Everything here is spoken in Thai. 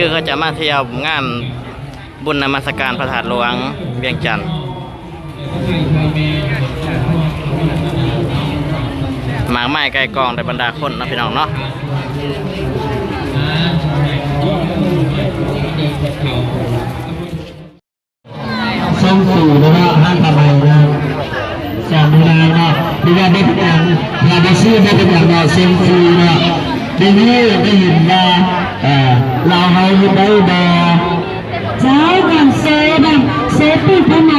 คือเขาจะมาเที่ยวงานบุญนมัสการพระธาตุหลวงเวียงจันทร์หมากไม้ไก่กองในบรรดาคนนะพี่น้องเนาะช่องสู่นะว่าห้างทำไมนะสามเวลาเนาะที่ว่าได้ทุกอย่างงานได้ชื่อได้ทุกอย่างเนาะเซมซีเนาะได้ยินได้ยินว่าเราให้ได้บอเจ้ากันเซดังเซปีภายใน